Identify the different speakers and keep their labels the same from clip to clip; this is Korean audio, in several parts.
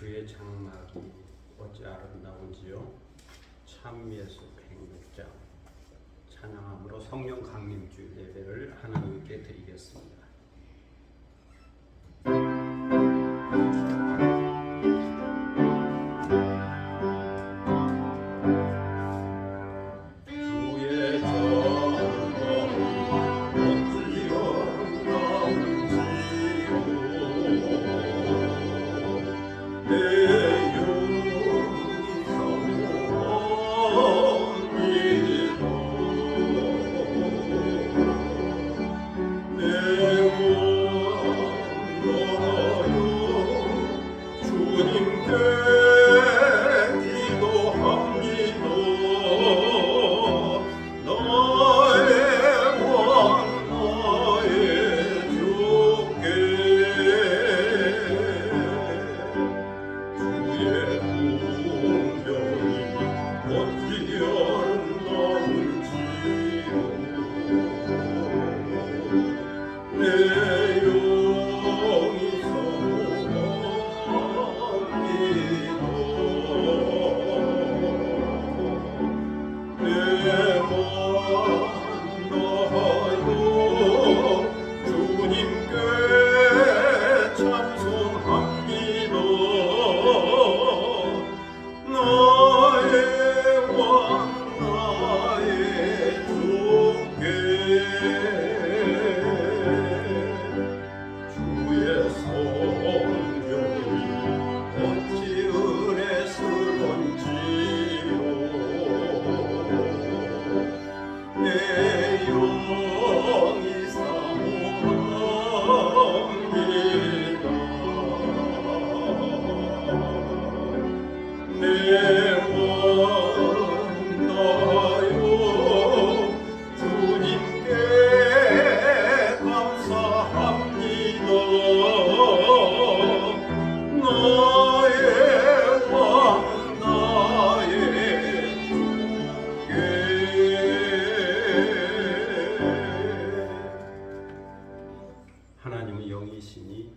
Speaker 1: 주의 장막이 어찌 아름다운지요. 참 예수 106장 찬양함으로 성령 강림주 예배를 하나님께 드리겠습니다. 하나님은 영이시니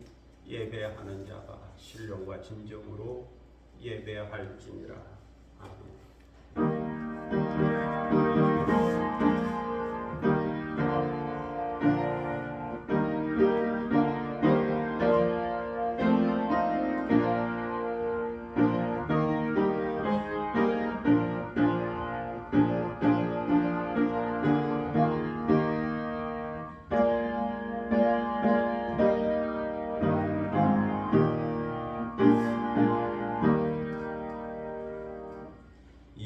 Speaker 1: 예배하는 자가 신령과 진정으로 예배할지니라. 아멘.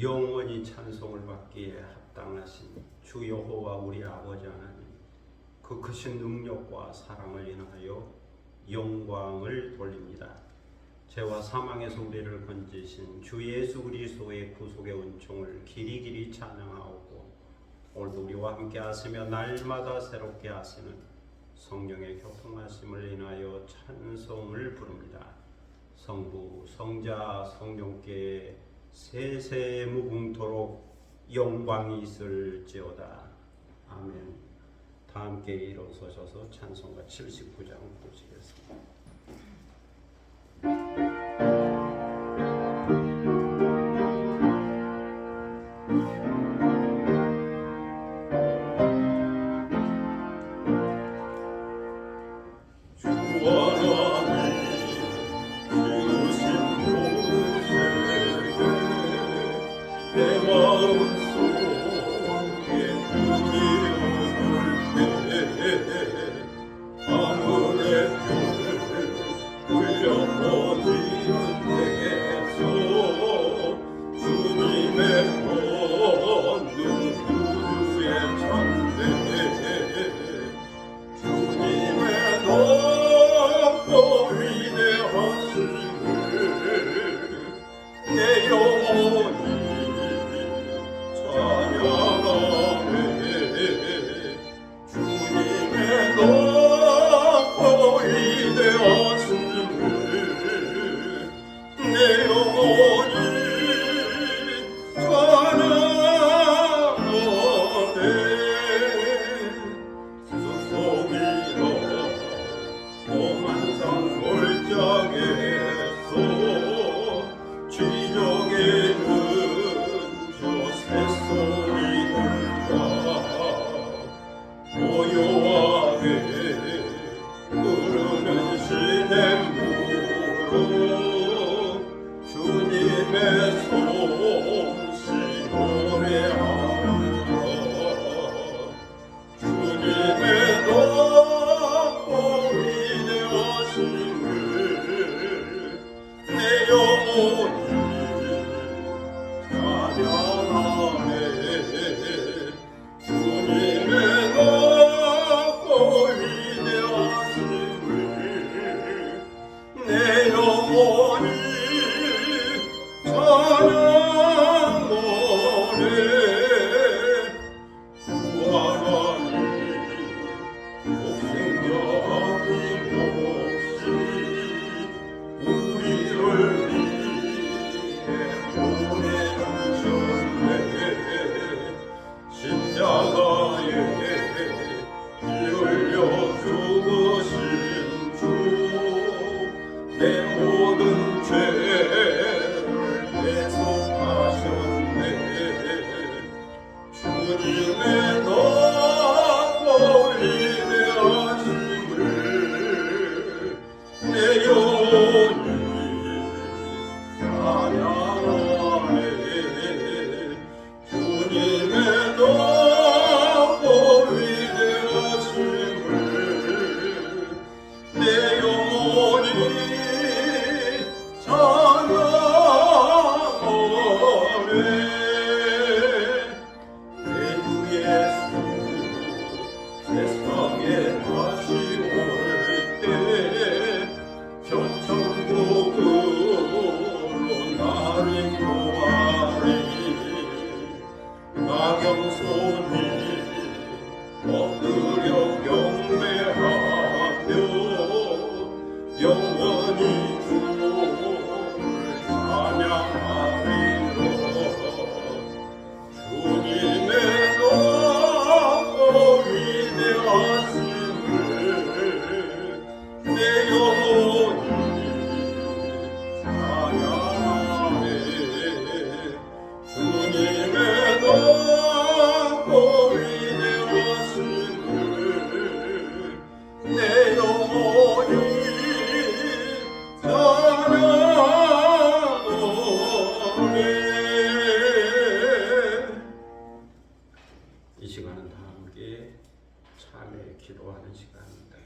Speaker 1: 영원히 찬송을 받기에 합당하신 주 여호와 우리 아버지 하나님, 그 크신 능력과 사랑을 인하여 영광을 돌립니다. 죄와 사망에서 우리를 건지신 주 예수 그리스도의 구속의 은총을 길이길이 찬양하오고, 오늘도 우리와 함께 하시며 날마다 새롭게 하시는 성령의 교통하심을 인하여 찬송을 부릅니다. 성부, 성자, 성령께 세세 무궁토록 영광이 있을지어다. 아멘. 다 함께 일어서셔서 찬송가 79장 보시겠습니다.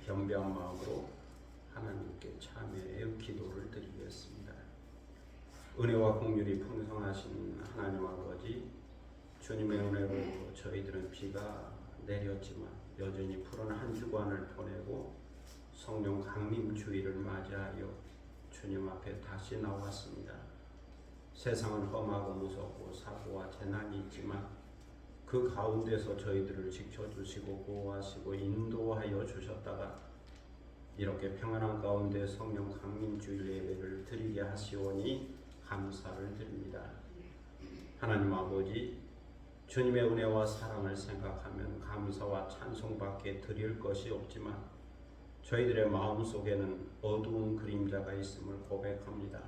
Speaker 1: 겸비한 마음으로 하나님께 참회의 기도를 드리겠습니다. 은혜와 긍휼이 풍성하신 하나님 아버지, 주님의 은혜로 저희들은 비가 내렸지만 여전히 푸른 한 주간을 보내고 성령 강림 주일을 맞이하여 주님 앞에 다시 나왔습니다. 세상은 험하고 무섭고 사고와 재난이 있지만 그 가운데서 저희들을 지켜주시고 보호하시고 인도하여 주셨다가 이렇게 평안한 가운데 성령 강림 주일 예배를 드리게 하시오니 감사를 드립니다. 하나님 아버지, 주님의 은혜와 사랑을 생각하면 감사와 찬송밖에 드릴 것이 없지만 저희들의 마음속에는 어두운 그림자가 있음을 고백합니다.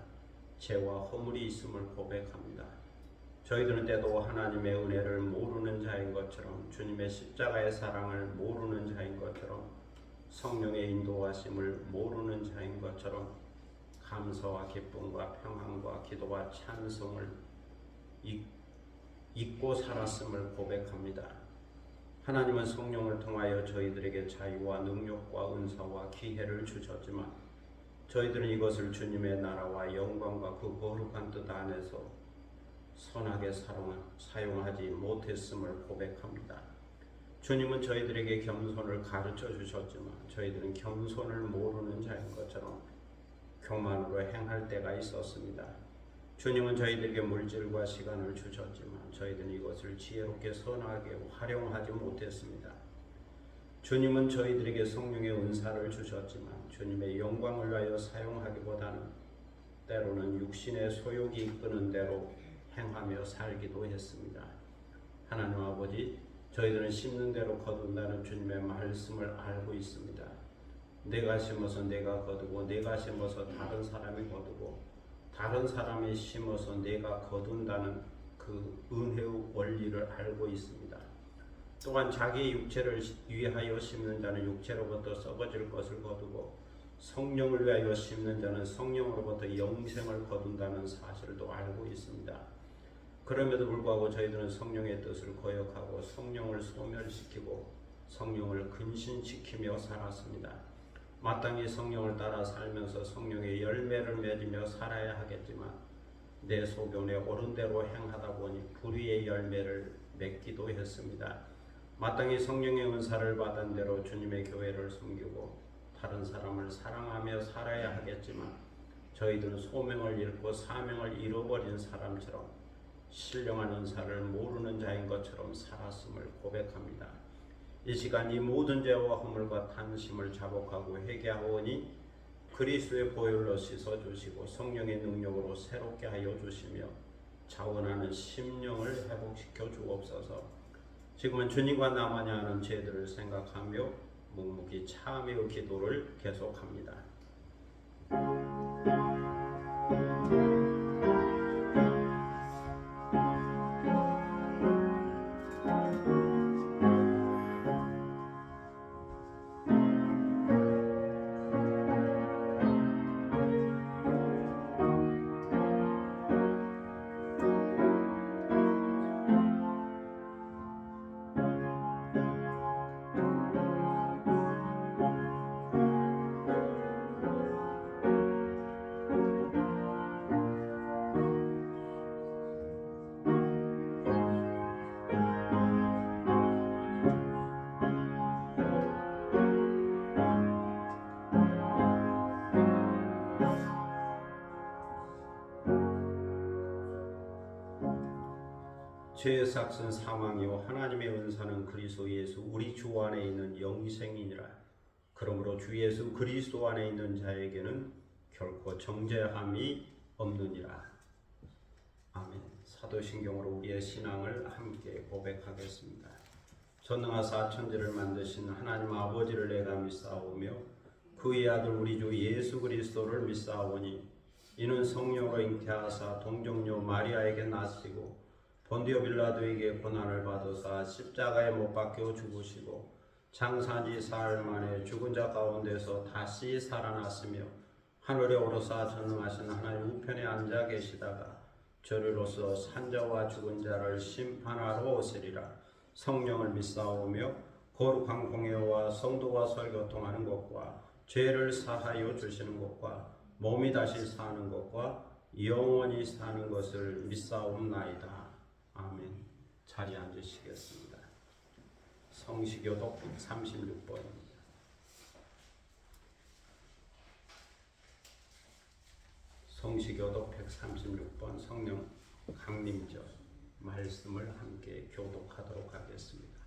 Speaker 1: 죄와 허물이 있음을 고백합니다. 저희들은 때도 하나님의 은혜를 모르는 자인 것처럼, 주님의 십자가의 사랑을 모르는 자인 것처럼, 성령의 인도하심을 모르는 자인 것처럼 감사와 기쁨과 평안과 기도와 찬송을 잊고 살았음을 고백합니다. 하나님은 성령을 통하여 저희들에게 자유와 능력과 은사와 기회를 주셨지만 저희들은 이것을 주님의 나라와 영광과 그 거룩한 뜻 안에서 선하게 사용하지 못했음을 고백합니다. 주님은 저희들에게 겸손을 가르쳐 주셨지만 저희들은 겸손을 모르는 자인 것처럼 교만으로 행할 때가 있었습니다. 주님은 저희들에게 물질과 시간을 주셨지만 저희들은 이것을 지혜롭게 선하게 활용하지 못했습니다. 주님은 저희들에게 성령의 은사를 주셨지만 주님의 영광을 위하여 사용하기보다는 때로는 육신의 소욕이 이끄는 대로 행하며 살기도 했습니다. 하나님 아버지, 저희들은 심는 대로 거둔다는 주님의 말씀을 알고 있습니다. 내가 심어서 내가 거두고 내가 심어서 다른 사람이 거두고 다른 사람이 심어서 내가 거둔다는 그 은혜의 원리를 알고 있습니다. 또한 자기의 육체를 위하여 심는 자는 육체로부터 썩어질 것을 거두고 성령을 위하여 심는 자는 성령으로부터 영생을 거둔다는 사실도 알고 있습니다. 그럼에도 불구하고 저희들은 성령의 뜻을 거역하고 성령을 소멸시키고 성령을 근신시키며 살았습니다. 마땅히 성령을 따라 살면서 성령의 열매를 맺으며 살아야 하겠지만 내 소견에 옳은 대로 행하다 보니 불의의 열매를 맺기도 했습니다. 마땅히 성령의 은사를 받은 대로 주님의 교회를 섬기고 다른 사람을 사랑하며 살아야 하겠지만 저희들은 소명을 잃고 사명을 잃어버린 사람처럼 신령한 은사를 모르는 자인 것처럼 살았음을 고백합니다. 이 시간 이 모든 죄와 허물과 탐심을 자복하고 회개하오니 그리스도의 보혈로 씻어주시고 성령의 능력으로 새롭게 하여 주시며 자원하는 심령을 회복시켜 주옵소서. 지금은 주님과 나만이 하는 죄들을 생각하며 묵묵히 참회의 기도를 계속합니다. 죄의 삭은 사망이요 하나님의 은사는 그리스도 예수 우리 주 안에 있는 영생이니라. 그러므로 주 예수 그리스도 안에 있는 자에게는 결코 정죄함이 없느니라. 아멘. 사도신경으로 우리의 신앙을 함께 고백하겠습니다. 전능하사 천지를 만드신 하나님 아버지를 내가 믿사오며 그의 아들 우리 주 예수 그리스도를 믿사오니 이는 성령으로 잉태하사 동정녀 마리아에게 나시고 본디오 빌라도에게 고난을 받으사 십자가에 못 박혀 죽으시고 장사지 사흘 만에 죽은 자 가운데서 다시 살아났으며 하늘에 오르사 전능하신 하나님 우편에 앉아 계시다가 저리로서 산자와 죽은 자를 심판하러 오시리라. 성령을 믿사오며 거룩한 공예와 성도와 설교통하는 것과 죄를 사하여 주시는 것과 몸이 다시 사는 것과 영원히 사는 것을 믿사옵나이다. 아멘. 자리에 앉으시겠습니다. 성시교독 36번입니다. 성시교독 136번 성령 강림절 말씀을 함께 교독하도록 하겠습니다.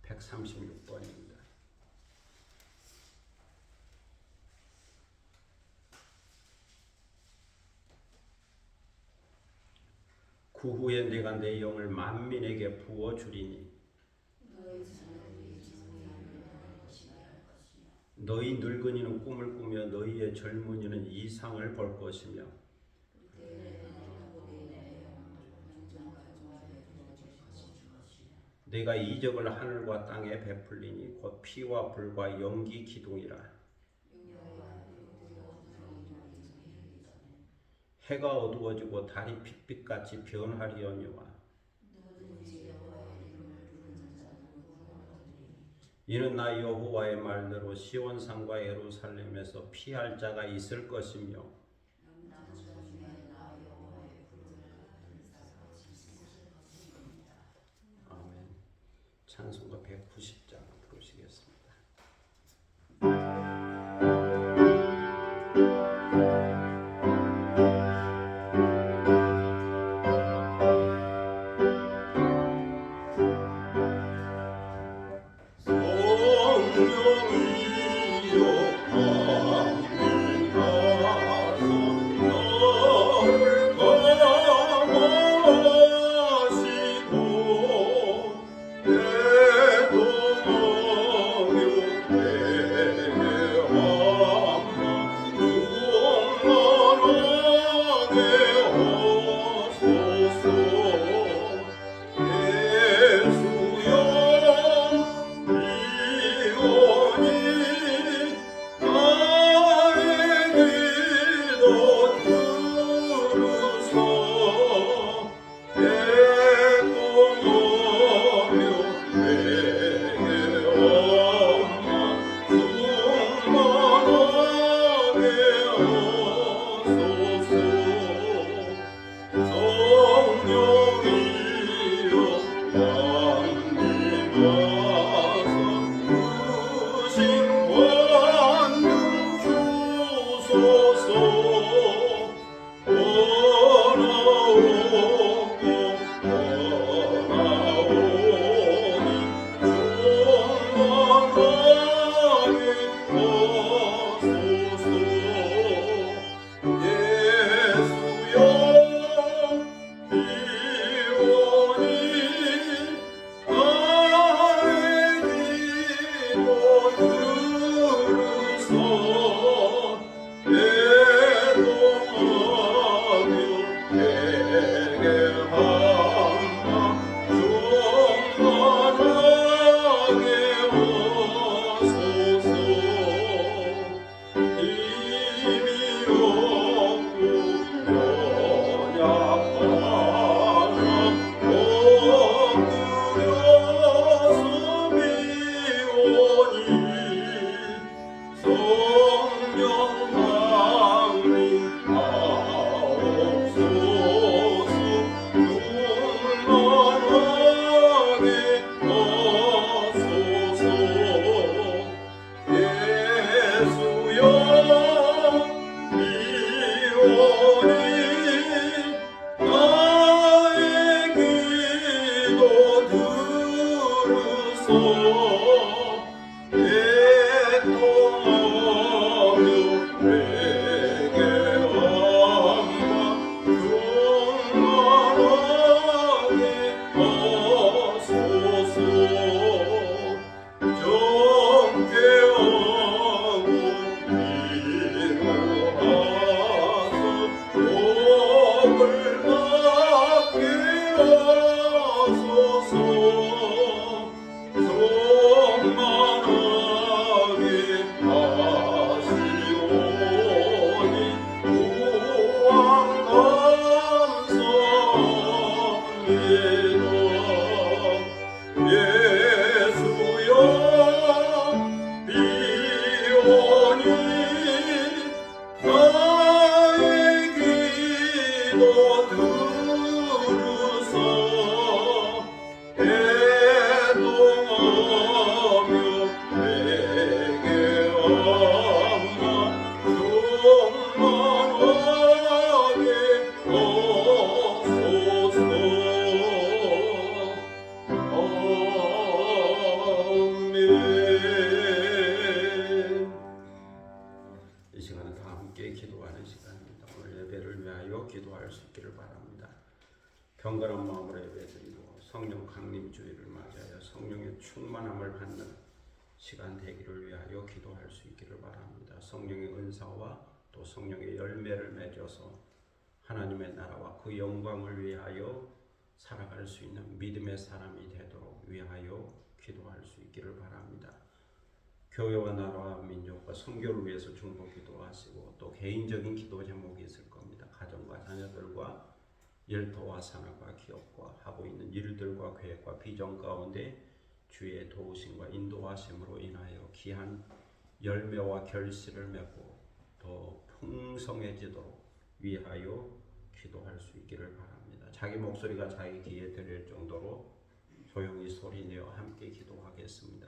Speaker 1: 136번입니다. 그 후에 내가 내 영을 만민에게 부어주리니 너희 늙은이는 꿈을 꾸며 너희의 젊은이는 이상을 볼 것이며 내가 이적을 하늘과 땅에 베풀리니 곧 피와 불과 연기 기둥이라. 해가 어두워지고 달이 핏빛같이 변하리언니와 이는 나 여호와의 말대로 시온산과 예루살렘에서 피할 자가 있을 것이며 아멘. 찬송가 190장 부르시겠습니다.
Speaker 2: 내 동원이
Speaker 1: 경건한 마음으로 예배드리고 성령 강림 주일을 맞이하여 성령의 충만함을 받는 시간 되기를 위하여 기도할 수 있기를 바랍니다. 성령의 은사와 또 성령의 열매를 맺어서 하나님의 나라와 그 영광을 위하여 살아갈 수 있는 믿음의 사람이 되도록 위하여 기도할 수 있기를 바랍니다. 교회와 나라와 민족과 선교를 위해서 중보 기도하시고 또 개인적인 기도 제목이 있을 겁니다. 가정과 자녀들과 일터와 산업과 기업과 하고 있는 일들과 계획과 비전 가운데 주의 도우심과 인도하심으로 인하여 귀한 열매와 결실을 맺고 더 풍성해지도록 위하여 기도할 수 있기를 바랍니다. 자기 목소리가 자기 귀에 들릴 정도로 조용히 소리내어 함께 기도하겠습니다.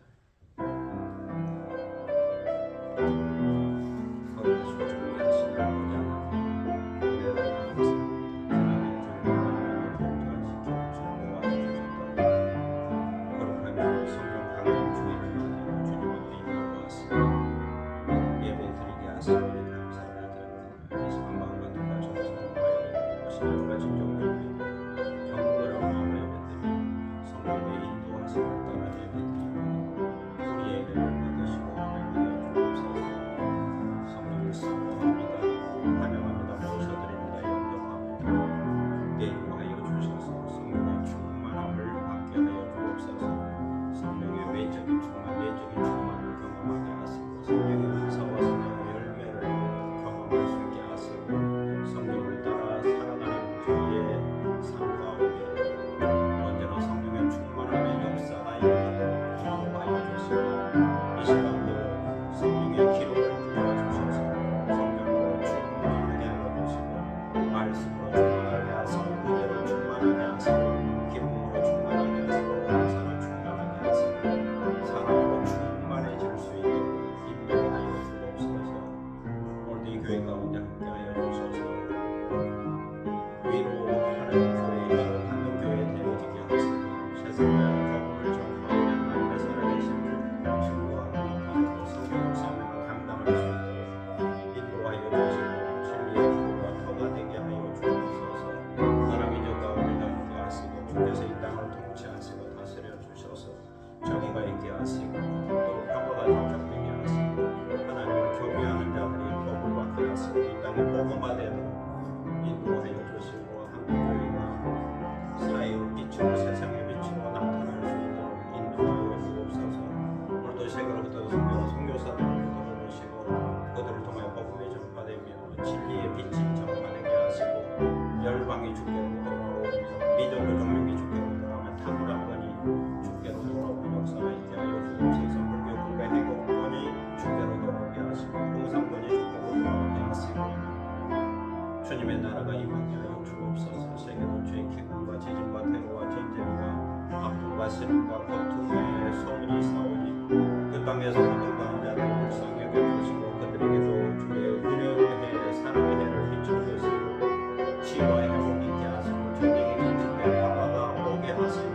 Speaker 1: 주님의 나라가 임하게 하여 주옵소서. 세계도 죄의 기근과 지진과 테러와 전쟁과 아픔과 시름과 고통의 소문이 싸우니 그 땅에서 고통당한 자들을 불쌍히 여겨주시고 그들에게도 주의 은혜의 사랑의 해를 비춰주시고 치유와 회복이 있게 하시고 전쟁이 그칠 바다가 오게 하시니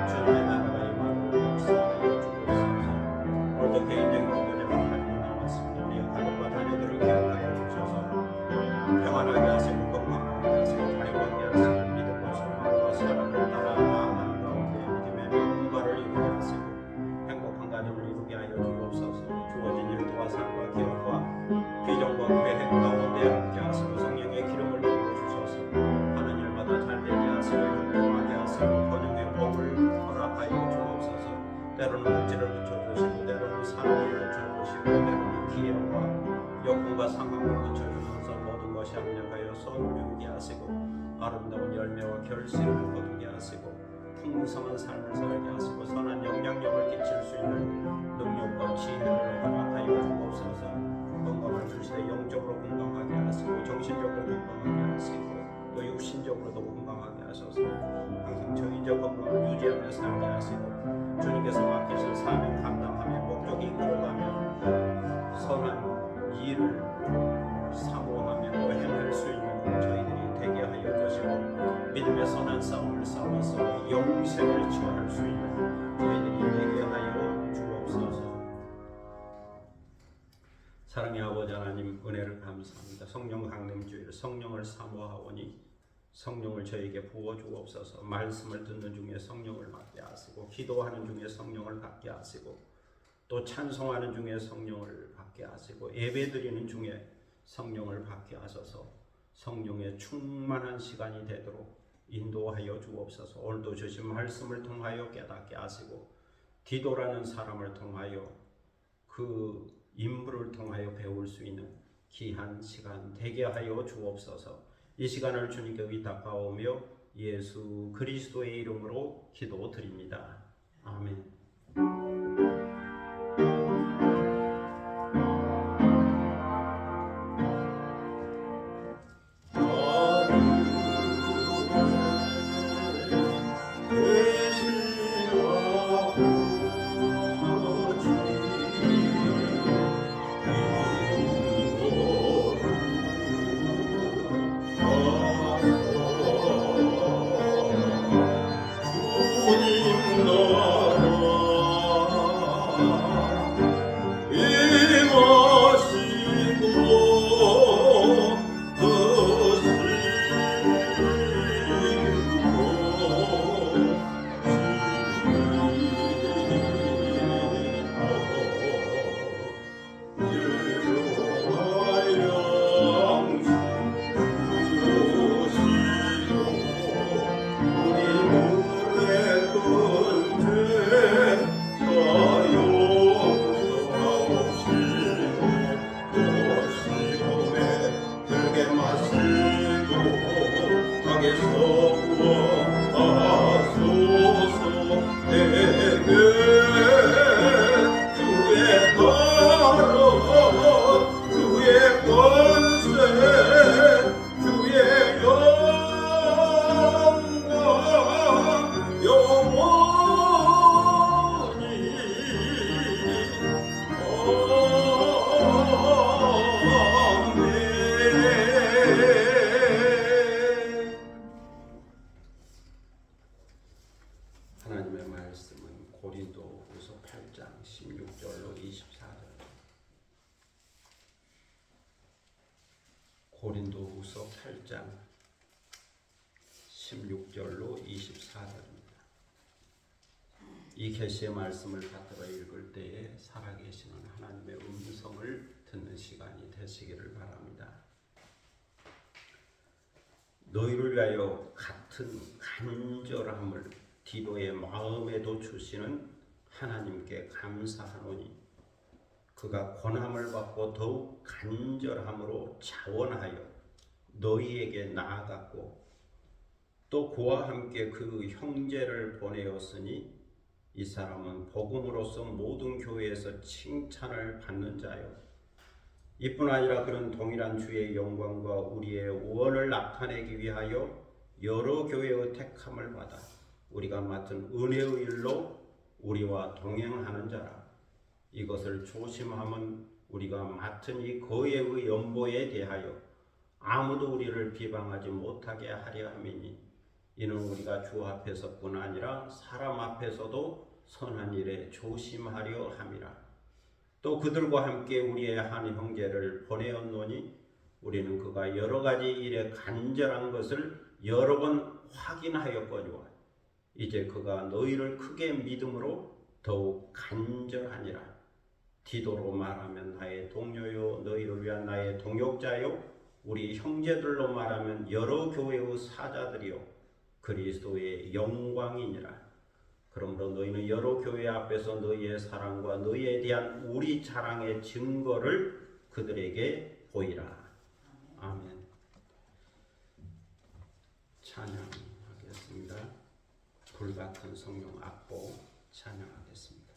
Speaker 1: 주님의 나라가 임하고 역사하여 주옵소서. 오늘도 개인적인 기도제가 가지고 나왔습니다. 우리 가족과 자녀들을 기억하여 주셔서 평안하게 하시고 건강하게 하시고 자유하게 하시고 믿음과 소망과 사랑을 따라 나아가는 가운데 믿음의 명분과를 이루게 하시고 행복한 가정을 이루게 하여 주옵소서. 주어진 일과 삶과 기업과 비전과 계획 가운데 함께 하시고 성령의 기름을 부어 주셔서 하는 일마다 잘 되게 하시고 행복하게 하시고 번영의 복을 때로는 물질을 붙여주시고 때로는 사람을 붙여주시고 때로는 기회와 여건과 상황을 붙여주셔서 모든 것이 합력하여 선을 이루게 하시고 아름다운 열매와 결실을 거두게 하시고 풍성한 삶을 살게 하시고 선한 영향력을 끼칠 수 있는 능력과 지혜를 허락하여 주옵소서. 건강을 주시되 영적으로 건강하게 하시고 정신적으로 건강하게 하시고 또 육신적으로도 건강하게 하셔서 항상 정의적 건강을 유지하며 살게 하시고 주님께서 맡기신 사명 감당하며 목적이 이끌어가며 선한 일을 사모하며 행할 수 있는 저희들이 되게 하여 주시고 믿음의 선한 싸움을 싸워서 영생을 취할 수 있는 저희들이 되게 하여 주옵소서. 사랑의 아버지 하나님, 은혜를 감사합니다. 성령 강림주일 성령을 사모하오니 성령을 저에게 부어 주옵소서. 말씀을 듣는 중에 성령을 받게 하시고 기도하는 중에 성령을 받게 하시고 또 찬송하는 중에 성령을 받게 하시고 예배드리는 중에 성령을 받게 하셔서 성령의 충만한 시간이 되도록 인도하여 주옵소서. 오늘도 주신 말씀을 통하여 깨닫게 하시고 디도라는 사람을 통하여 그 인물을 통하여 배울 수 있는 귀한 시간 되게 하여 주옵소서. 이 시간을 주님께 의탁하오며 예수 그리스도의 이름으로 기도드립니다. 아멘. 하나님의 말씀은 고린도후서 8장 16절로 24절. 고린도후서 8장 16절로 24절입니다. 이 계시의 말씀을 받들어 읽을 때에 살아계시는 하나님의 음성을 듣는 시간이 되시기를 바랍니다. 너희를 위하여 같은 간절함을 디도의 마음에도 주시는 하나님께 감사하노니 그가 권함을 받고 더욱 간절함으로 자원하여 너희에게 나아갔고 또 그와 함께 그 형제를 보내었으니 이 사람은 복음으로서 모든 교회에서 칭찬을 받는 자요 이뿐 아니라 그는 동일한 주의 영광과 우리의 원을 나타내기 위하여 여러 교회의 택함을 받아 우리가 맡은 은혜의 일로 우리와 동행하는 자라. 이것을 조심함은 우리가 맡은 이 거예의 연보에 대하여 아무도 우리를 비방하지 못하게 하려 함이니 이는 우리가 주 앞에서뿐 아니라 사람 앞에서도 선한 일에 조심하려 함이라. 또 그들과 함께 우리의 한 형제를 보내었노니 우리는 그가 여러 가지 일에 간절한 것을 여러 번 확인하였거니와 이제 그가 너희를 크게 믿음으로 더욱 간절하니라. 디도로 말하면 나의 동료요 너희를 위한 나의 동역자요 우리 형제들로 말하면 여러 교회의 사자들이요 그리스도의 영광이니라. 그러므로 너희는 여러 교회 앞에서 너희의 사랑과 너희에 대한 우리 자랑의 증거를 그들에게 보이라. 아멘. 찬양하겠습니다. 불같은 성령 악보 찬양하겠습니다.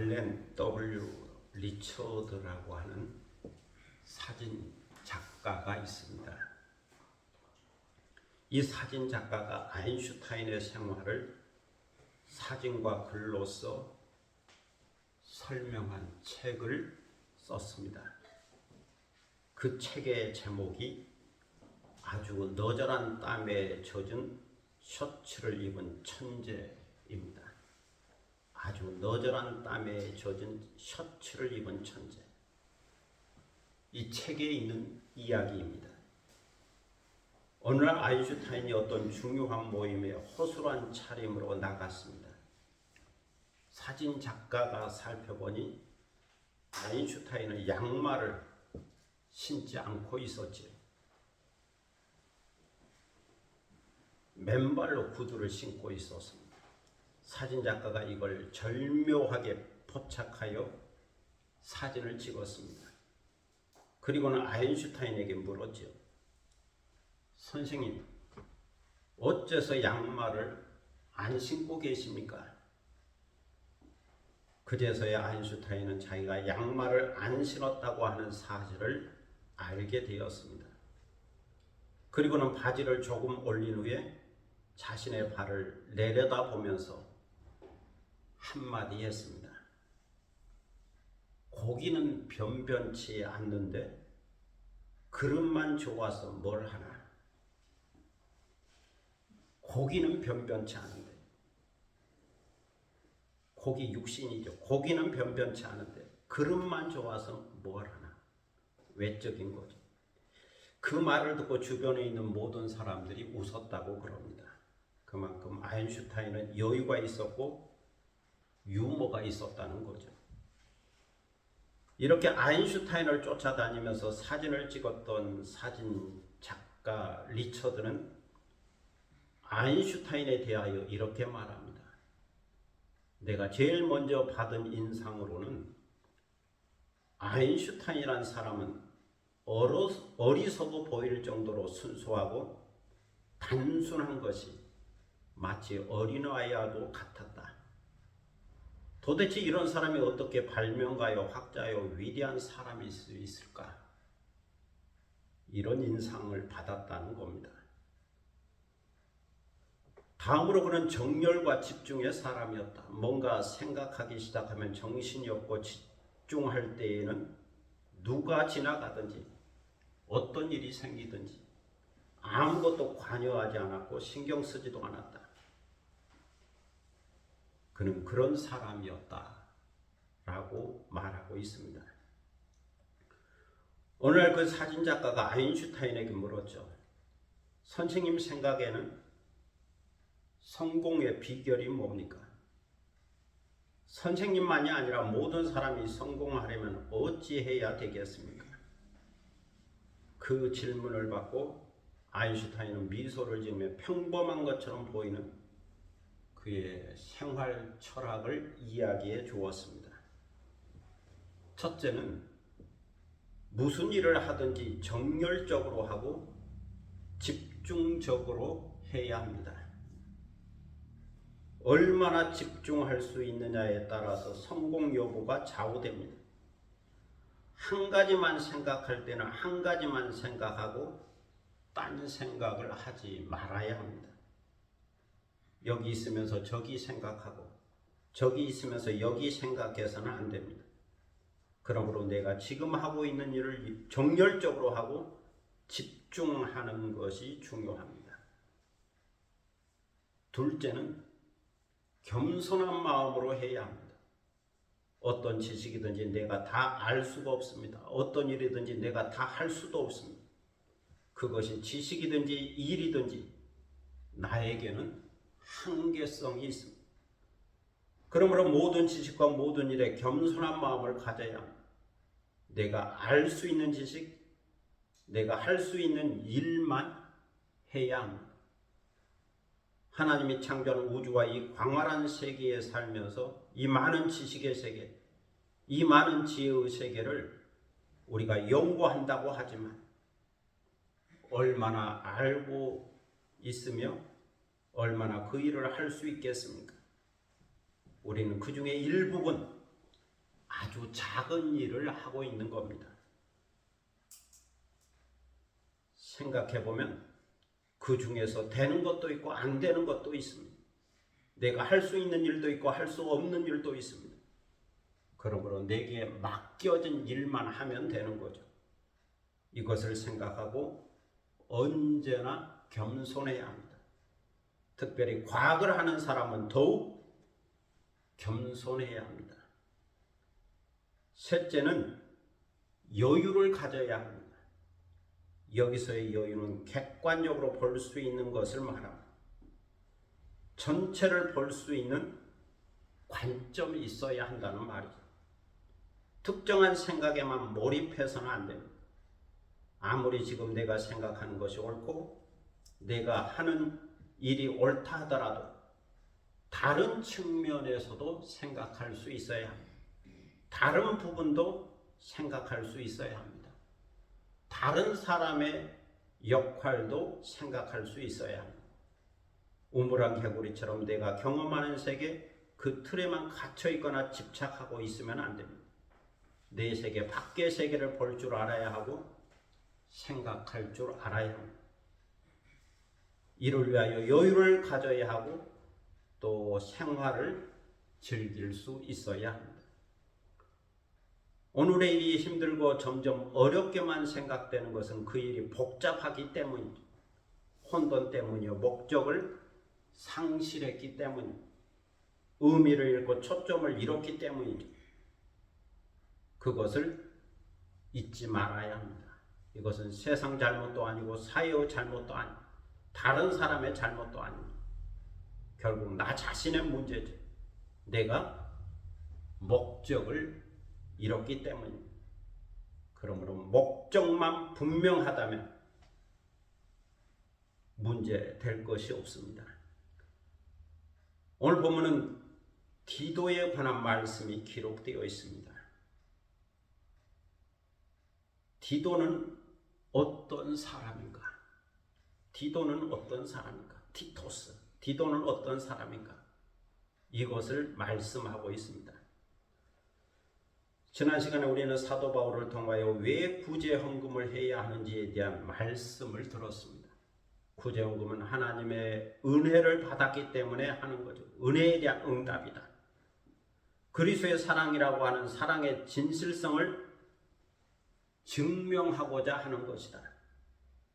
Speaker 1: 알렌 W. 리처드라고 하는 사진 작가가 있습니다. 이 사진 작가가 아인슈타인의 생활을 사진과 글로써 설명한 책을 썼습니다. 그 책의 제목이 아주 너절한 땀에 젖은 셔츠를 입은 천재입니다. 아주 너절한 땀에 젖은 셔츠를 입은 천재. 이 책에 있는 이야기입니다. 어느 날 아인슈타인이 어떤 중요한 모임에 허술한 차림으로 나갔습니다. 사진 작가가 살펴보니 아인슈타인은 양말을 신지 않고 있었지요. 맨발로 구두를 신고 있었습니다. 사진 작가가 이걸 절묘하게 포착하여 사진을 찍었습니다. 그리고는 아인슈타인에게 물었죠. 선생님, 어째서 양말을 안 신고 계십니까? 그제서야 아인슈타인은 자기가 양말을 안 신었다고 하는 사실을 알게 되었습니다. 그리고는 바지를 조금 올린 후에 자신의 발을 내려다보면서 한마디 했습니다. 고기는 변변치 않는데 그릇만 좋아서 뭘 하나. 고기는 변변치 않은데, 고기 육신이죠. 고기는 변변치 않은데 그릇만 좋아서 뭘 하나. 외적인 거죠. 그 말을 듣고 주변에 있는 모든 사람들이 웃었다고 그럽니다. 그만큼 아인슈타인은 여유가 있었고 유머가 있었다는 거죠. 이렇게 아인슈타인을 쫓아다니면서 사진을 찍었던 사진 작가 리처드는 아인슈타인에 대하여 이렇게 말합니다. 내가 제일 먼저 받은 인상으로는 아인슈타인이란 사람은 어리석어 보일 정도로 순수하고 단순한 것이 마치 어린아이와도 같았다. 도대체 이런 사람이 어떻게 발명가요, 학자요, 위대한 사람일 수 있을까? 이런 인상을 받았다는 겁니다. 다음으로 그는 정열과 집중의 사람이었다. 뭔가 생각하기 시작하면 정신이 없고 집중할 때에는 누가 지나가든지 어떤 일이 생기든지 아무것도 관여하지 않았고 신경 쓰지도 않았다. 그는 그런 사람이었다 라고 말하고 있습니다. 오늘 그 사진작가가 아인슈타인에게 물었죠. 선생님 생각에는 성공의 비결이 뭡니까? 선생님만이 아니라 모든 사람이 성공하려면 어찌해야 되겠습니까? 그 질문을 받고 아인슈타인은 미소를 지으며 평범한 것처럼 보이는 그의 생활 철학을 이야기해 주었습니다. 첫째는 무슨 일을 하든지 정열적으로 하고 집중적으로 해야 합니다. 얼마나 집중할 수 있느냐에 따라서 성공 여부가 좌우됩니다. 한 가지만 생각할 때는 한 가지만 생각하고 딴 생각을 하지 말아야 합니다. 여기 있으면서 저기 생각하고 저기 있으면서 여기 생각해서는 안 됩니다. 그러므로 내가 지금 하고 있는 일을 정열적으로 하고 집중하는 것이 중요합니다. 둘째는 겸손한 마음으로 해야 합니다. 어떤 지식이든지 내가 다 알 수가 없습니다. 어떤 일이든지 내가 다 할 수도 없습니다. 그것이 지식이든지 일이든지 나에게는 한계성이 있습니다. 그러므로 모든 지식과 모든 일에 겸손한 마음을 가져야 합니다. 내가 알 수 있는 지식, 내가 할 수 있는 일만 해야 합니다. 하나님이 창조한 우주와 이 광활한 세계에 살면서 이 많은 지식의 세계, 이 많은 지혜의 세계를 우리가 연구한다고 하지만 얼마나 알고 있으며 얼마나 그 일을 할 수 있겠습니까? 우리는 그 중에 일부분 아주 작은 일을 하고 있는 겁니다. 생각해보면 그 중에서 되는 것도 있고 안 되는 것도 있습니다. 내가 할 수 있는 일도 있고 할 수 없는 일도 있습니다. 그러므로 내게 맡겨진 일만 하면 되는 거죠. 이것을 생각하고 언제나 겸손해야 합니다. 특별히 과학을 하는 사람은 더욱 겸손해야 합니다. 셋째는 여유를 가져야 합니다. 여기서의 여유는 객관적으로 볼 수 있는 것을 말합니다. 전체를 볼 수 있는 관점이 있어야 한다는 말이죠. 특정한 생각에만 몰입해서는 안 됩니다. 아무리 지금 내가 생각하는 것이 옳고 내가 하는 일이 옳다 하더라도 다른 측면에서도 생각할 수 있어야 합니다. 다른 부분도 생각할 수 있어야 합니다. 다른 사람의 역할도 생각할 수 있어야 합니다. 우물안 개구리처럼 내가 경험하는 세계, 그 틀에만 갇혀 있거나 집착하고 있으면 안 됩니다. 내 세계, 밖의 세계를 볼 줄 알아야 하고 생각할 줄 알아야 합니다. 이를 위하여 여유를 가져야 하고 또 생활을 즐길 수 있어야 합니다. 오늘의 일이 힘들고 점점 어렵게만 생각되는 것은 그 일이 복잡하기 때문이죠. 혼돈 때문이요. 목적을 상실했기 때문이요. 의미를 잃고 초점을 잃었기 때문이죠. 그것을 잊지 말아야 합니다. 이것은 세상 잘못도 아니고 사회의 잘못도 아니고 다른 사람의 잘못도 아닙니다. 결국 나 자신의 문제죠. 내가 목적을 잃었기 때문입니다. 그러므로 목적만 분명하다면 문제 될 것이 없습니다. 오늘 본문은 디도에 관한 말씀이 기록되어 있습니다. 디도는 어떤 사람인가? 디도는 어떤 사람인가? 티토스. 디도는 어떤 사람인가? 이것을 말씀하고 있습니다. 지난 시간에 우리는 사도 바울을 통하여 왜 구제헌금을 해야 하는지에 대한 말씀을 들었습니다. 구제헌금은 하나님의 은혜를 받았기 때문에 하는 거죠. 은혜에 대한 응답이다. 그리스도의 사랑이라고 하는 사랑의 진실성을 증명하고자 하는 것이다.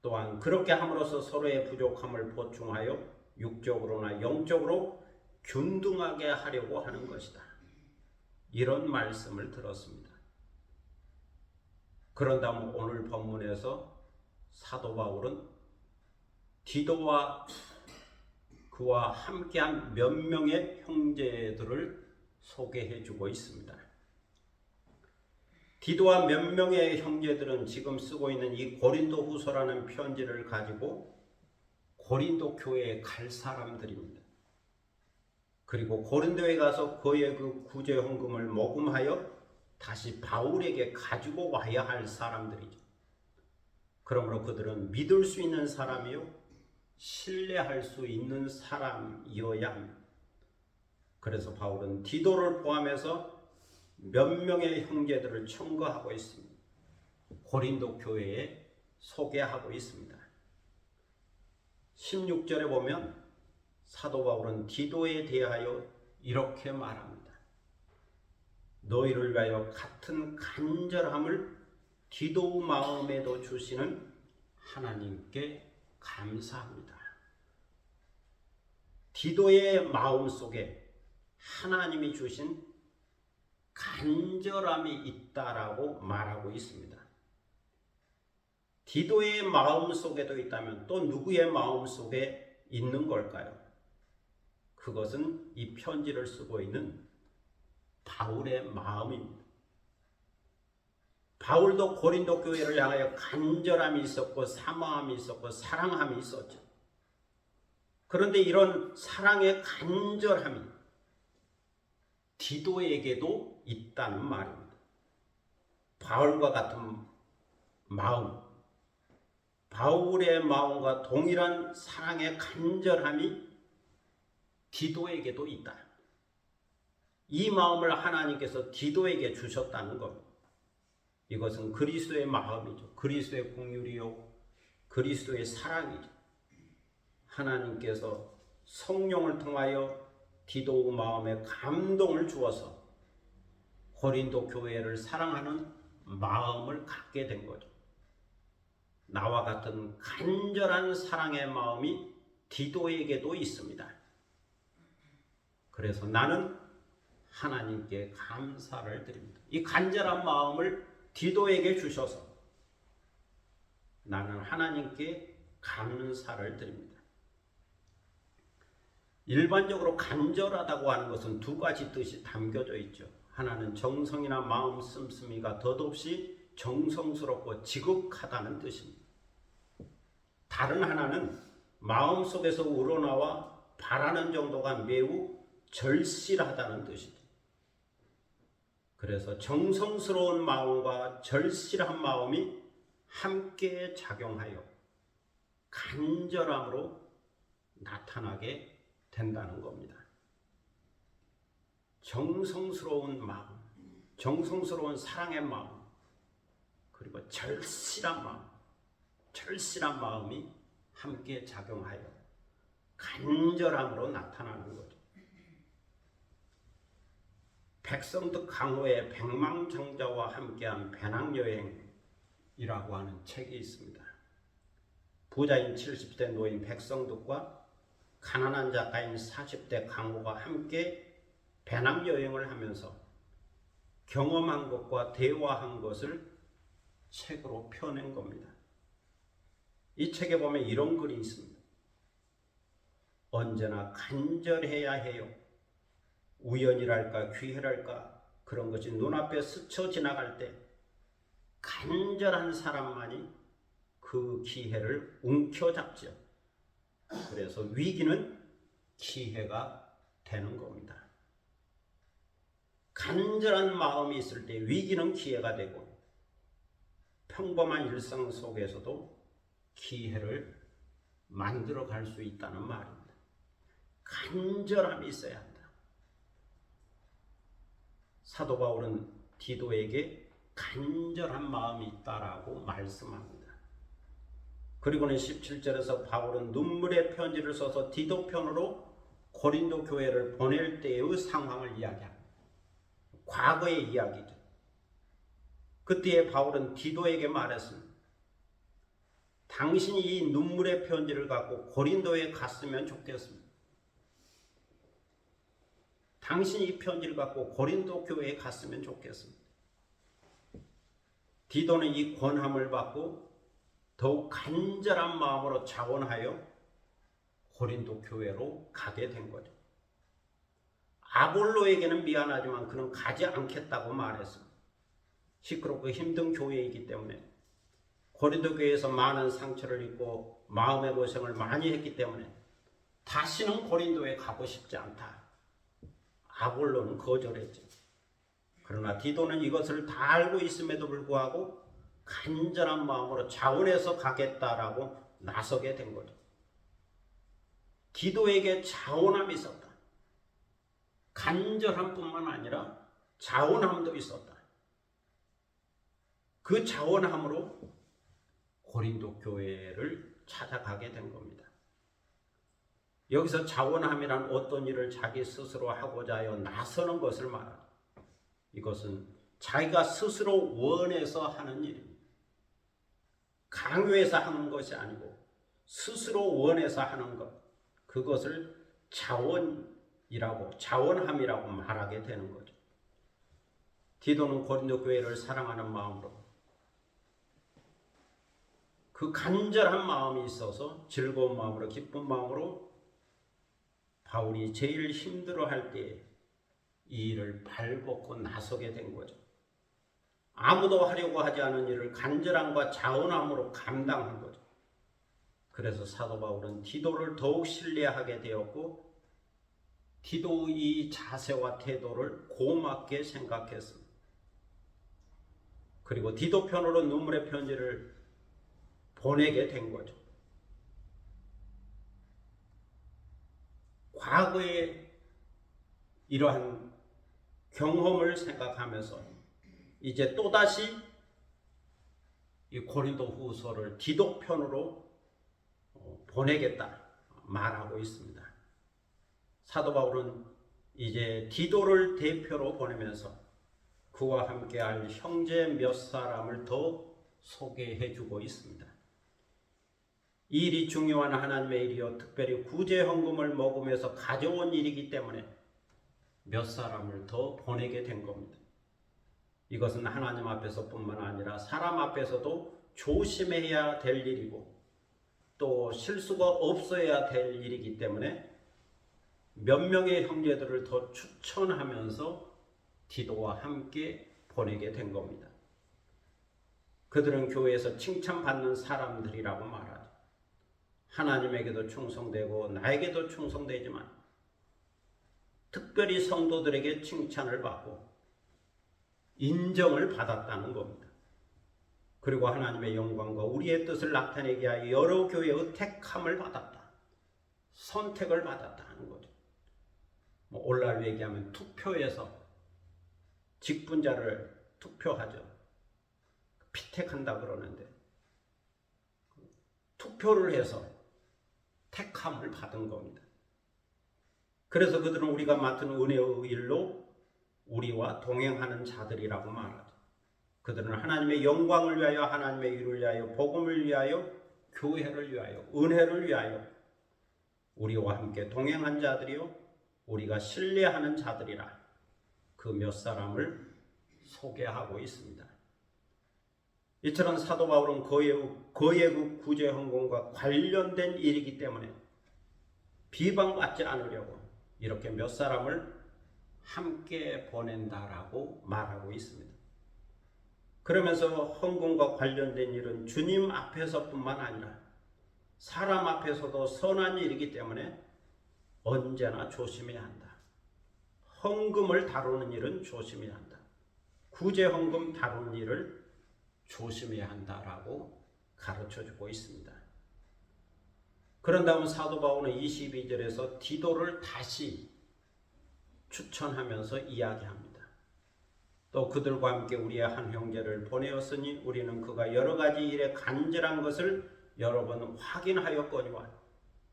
Speaker 1: 또한 그렇게 함으로써 서로의 부족함을 보충하여 육적으로나 영적으로 균등하게 하려고 하는 것이다. 이런 말씀을 들었습니다. 그런다면 오늘 본문에서 사도 바울은 디도와 그와 함께한 몇 명의 형제들을 소개해 주고 있습니다. 디도와 몇 명의 형제들은 지금 쓰고 있는 이 고린도 후서라는 편지를 가지고 고린도 교회에 갈 사람들입니다. 그리고 고린도에 가서 그의 그 구제헌금을 모금하여 다시 바울에게 가지고 와야 할 사람들이죠. 그러므로 그들은 믿을 수 있는 사람이요, 신뢰할 수 있는 사람이어야 합니다. 그래서 바울은 디도를 포함해서 몇 명의 형제들을 청구하고 있습니다. 고린도 교회에 소개하고 있습니다. 16절에 보면 사도 바울은 디도에 대하여 이렇게 말합니다. 너희를 위하여 같은 간절함을 디도 마음에도 주시는 하나님께 감사합니다. 디도의 마음 속에 하나님이 주신 간절함이 있다라고 말하고 있습니다. 디도의 마음 속에도 있다면 또 누구의 마음 속에 있는 걸까요? 그것은 이 편지를 쓰고 있는 바울의 마음입니다. 바울도 고린도 교회를 향하여 간절함이 있었고 사모함이 있었고 사랑함이 있었죠. 그런데 이런 사랑의 간절함이 디도에게도 있다는 말입니다. 바울과 같은 마음, 바울의 마음과 동일한 사랑의 간절함이 디도에게도 있다. 이 마음을 하나님께서 디도에게 주셨다는 겁니다. 이것은 그리스도의 마음이죠. 그리스도의 긍휼이요, 그리스도의 사랑이죠. 하나님께서 성령을 통하여 디도 마음에 감동을 주어서 고린도 교회를 사랑하는 마음을 갖게 된 거죠. 나와 같은 간절한 사랑의 마음이 디도에게도 있습니다. 그래서 나는 하나님께 감사를 드립니다. 이 간절한 마음을 디도에게 주셔서 나는 하나님께 감사를 드립니다. 일반적으로 간절하다고 하는 것은 두 가지 뜻이 담겨져 있죠. 하나는 정성이나 마음 씀씀이가 덧없이 정성스럽고 지극하다는 뜻입니다. 다른 하나는 마음속에서 우러나와 바라는 정도가 매우 절실하다는 뜻이죠. 그래서 정성스러운 마음과 절실한 마음이 함께 작용하여 간절함으로 나타나게 된다는 겁니다. 정성스러운 마음, 정성스러운 사랑의 마음, 그리고 절실한 마음이 함께 작용하여 간절함으로 나타나는 거죠. 백성득 강호의 백망장자와 함께한 배낭여행이라고 하는 책이 있습니다. 부자인 70대 노인 백성득과 가난한 작가인 40대 강호가 함께 배낭여행을 하면서 경험한 것과 대화한 것을 책으로 펴낸 겁니다. 이 책에 보면 이런 글이 있습니다. 언제나 간절해야 해요. 우연이랄까 기회랄까 그런 것이 눈앞에 스쳐 지나갈 때 간절한 사람만이 그 기회를 움켜잡죠. 그래서 위기는 기회가 되는 겁니다. 간절한 마음이 있을 때 위기는 기회가 되고 평범한 일상 속에서도 기회를 만들어 갈 수 있다는 말입니다. 간절함이 있어야 한다. 사도 바울은 디도에게 간절한 마음이 있다라고 말씀합니다. 그리고는 17절에서 바울은 눈물의 편지를 써서 디도 편으로 고린도 교회를 보낼 때의 상황을 이야기합니다. 과거의 이야기죠. 그때에 바울은 디도에게 말했습니다. 당신이 이 눈물의 편지를 갖고 고린도에 갔으면 좋겠습니다. 당신이 이 편지를 갖고 고린도 교회에 갔으면 좋겠습니다. 디도는 이 권함을 받고 더욱 간절한 마음으로 자원하여 고린도 교회로 가게 된 거죠. 아볼로에게는 미안하지만 그는 가지 않겠다고 말했습니다. 시끄럽고 힘든 교회이기 때문에 고린도 교회에서 많은 상처를 입고 마음의 고생을 많이 했기 때문에 다시는 고린도에 가고 싶지 않다. 아볼로는 거절했죠. 그러나 디도는 이것을 다 알고 있음에도 불구하고 간절한 마음으로 자원해서 가겠다라고 나서게 된 거죠. 디도에게 자원함이 있었다. 간절함뿐만 아니라 자원함도 있었다. 그 자원함으로 고린도 교회를 찾아가게 된 겁니다. 여기서 자원함이란 어떤 일을 자기 스스로 하고자 하여 나서는 것을 말합니다. 이것은 자기가 스스로 원해서 하는 일입니다. 강요해서 하는 것이 아니고 스스로 원해서 하는 것, 그것을 자원함이라고 말하게 되는 거죠. 디도는 고린도 교회를 사랑하는 마음으로 그 간절한 마음이 있어서 즐거운 마음으로 기쁜 마음으로 바울이 제일 힘들어할 때 이 일을 발벗고 나서게 된 거죠. 아무도 하려고 하지 않은 일을 간절함과 자원함으로 감당한 거죠. 그래서 사도 바울은 디도를 더욱 신뢰하게 되었고 디도의 이 자세와 태도를 고맙게 생각했습니다. 그리고 디도 편으로 눈물의 편지를 보내게 된 거죠. 과거의 이러한 경험을 생각하면서 이제 또다시 이 고린도 후서를 디도 편으로 보내겠다 말하고 있습니다. 사도 바울은 이제 디도를 대표로 보내면서 그와 함께할 형제 몇 사람을 더 소개해 주고 있습니다. 이 일이 중요한 하나님의 일이요 특별히 구제 헌금을 먹으면서 가져온 일이기 때문에 몇 사람을 더 보내게 된 겁니다. 이것은 하나님 앞에서뿐만 아니라 사람 앞에서도 조심해야 될 일이고 또 실수가 없어야 될 일이기 때문에 몇 명의 형제들을 더 추천하면서 디도와 함께 보내게 된 겁니다. 그들은 교회에서 칭찬받는 사람들이라고 말하죠. 하나님에게도 충성되고 나에게도 충성되지만 특별히 성도들에게 칭찬을 받고 인정을 받았다는 겁니다. 그리고 하나님의 영광과 우리의 뜻을 나타내게 하여 여러 교회의 택함을 받았다. 선택을 받았다는 거죠. 뭐 오늘날 얘기하면 투표에서 직분자를 투표하죠. 피택한다 그러는데 투표를 해서 택함을 받은 겁니다. 그래서 그들은 우리가 맡은 은혜의 일로 우리와 동행하는 자들이라고 말하죠. 그들은 하나님의 영광을 위하여, 하나님의 일을 위하여, 복음을 위하여, 교회를 위하여, 은혜를 위하여 우리와 함께 동행한 자들이요, 우리가 신뢰하는 자들이라 그 몇 사람을 소개하고 있습니다. 이처럼 사도 바울은 그의 그 구제 헌금과 관련된 일이기 때문에 비방받지 않으려고 이렇게 몇 사람을 함께 보낸다라고 말하고 있습니다. 그러면서 헌금과 관련된 일은 주님 앞에서뿐만 아니라 사람 앞에서도 선한 일이기 때문에 언제나 조심해야 한다. 헌금을 다루는 일은 조심해야 한다. 구제 헌금 다루는 일을 조심해야 한다라고 가르쳐주고 있습니다. 그런 다음 사도 바울은 22절에서 디도를 다시 추천하면서 이야기합니다. 또 그들과 함께 우리의 한 형제를 보내었으니 우리는 그가 여러 가지 일에 간절한 것을 여러 번 확인하였거니와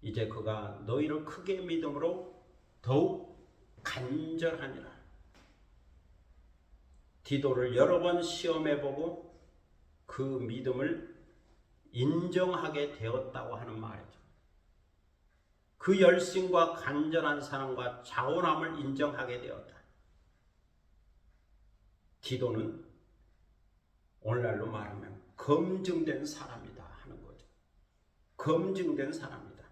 Speaker 1: 이제 그가 너희를 크게 믿음으로 더욱 간절하니라. 디도를 여러 번 시험해보고 그 믿음을 인정하게 되었다고 하는 말이죠. 그 열심과 간절한 사랑과 자원함을 인정하게 되었다. 디도는 오늘날로 말하면 검증된 사람이다 하는 거죠. 검증된 사람이다.